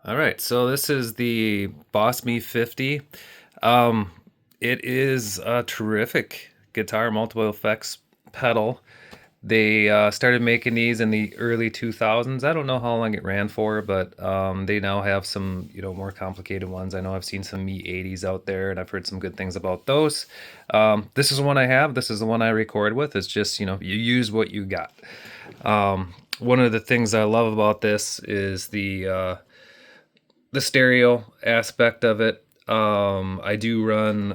All right, so this is the Boss Me-50. Um, it is a terrific guitar multiple effects pedal. They started making these in the early 2000s. I don't know how long it ran for, but they now have some, more complicated ones. I know I've seen some Me-80s out there, and I've heard some good things about those. This is the one I have. This is the one I record with. It's just, you use what you got. One of the things I love about this is the stereo aspect of it. I do run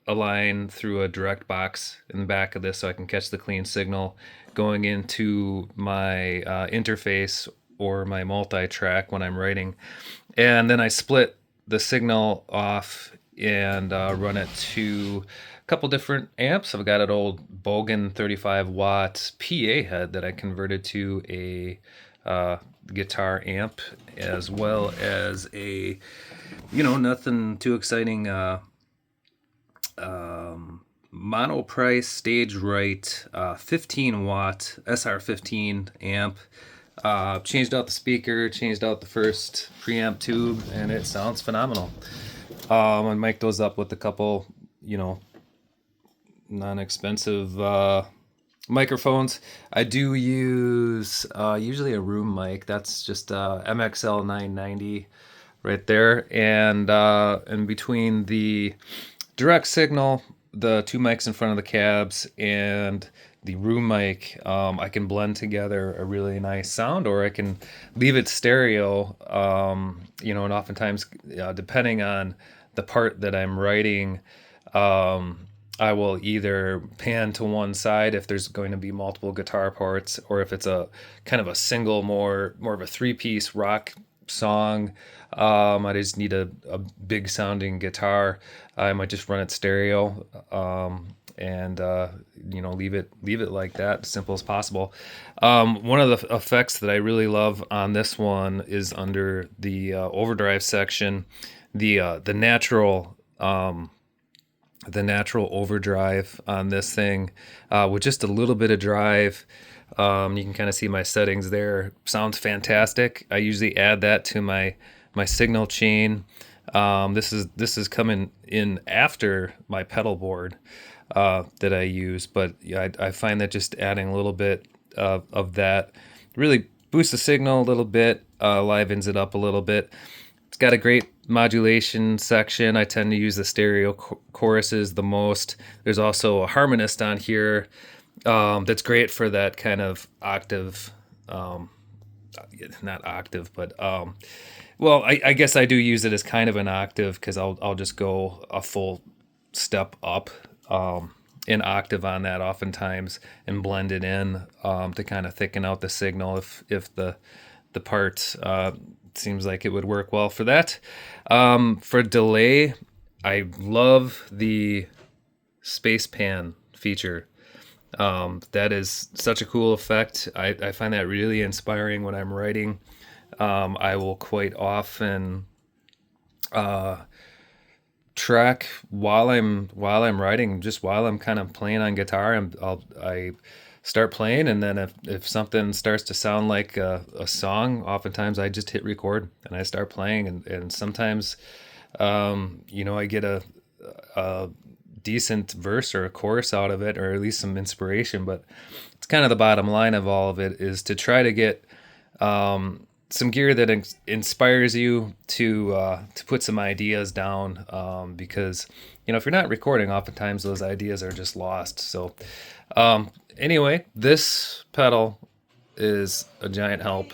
a line through a direct box in the back of this so I can catch the clean signal going into my interface or my multi-track when I'm writing. And then I split the signal off and run it to a couple different amps. I've got an old Bogan 35 watt PA head that I converted to a guitar amp, as well as a, nothing too exciting, mono price stage right 15 watt SR15 amp. Changed out the speaker, changed out the first preamp tube, and it sounds phenomenal. I mic those up with a couple, non-expensive microphones. I do use usually a room mic. That's just MXL 990 right there, and in between the direct signal, the two mics in front of the cabs, and the room mic, I can blend together a really nice sound, or I can leave it stereo. And oftentimes, depending on the part that I'm writing, I will either pan to one side if there's going to be multiple guitar parts, or if it's a kind of a single, more of a three-piece rock song. I just need a big sounding guitar. I might just run it stereo, and leave it like that, as simple as possible. One of the effects that I really love on this one is under the overdrive section, the natural. The natural overdrive on this thing, with just a little bit of drive. You can kind of see my settings there. Sounds fantastic. I usually add that to my signal chain. This is coming in after my pedal board that I use, but yeah, I find that just adding a little bit of that really boosts the signal a little bit, livens it up a little bit. It's got a great modulation section. I tend to use the stereo choruses the most. There's also a harmonist on here that's great for that kind of octave, not octave, but well, I guess I do use it as kind of an octave, because I'll just go a full step up in octave on that oftentimes and blend it in to kind of thicken out the signal if the part seems like it would work well for that. For delay, I love the space pan feature. That is such a cool effect. I find that really inspiring when I'm writing. I will quite often track while I'm writing, just while I'm kind of playing on guitar. I start playing, and then if something starts to sound like a song, oftentimes I just hit record and I start playing, and sometimes I get a decent verse or a chorus out of it, or at least some inspiration. But it's kind of the bottom line of all of it, is to try to get some gear that inspires you to put some ideas down, because if you're not recording, oftentimes those ideas are just lost. So anyway, this pedal is a giant help.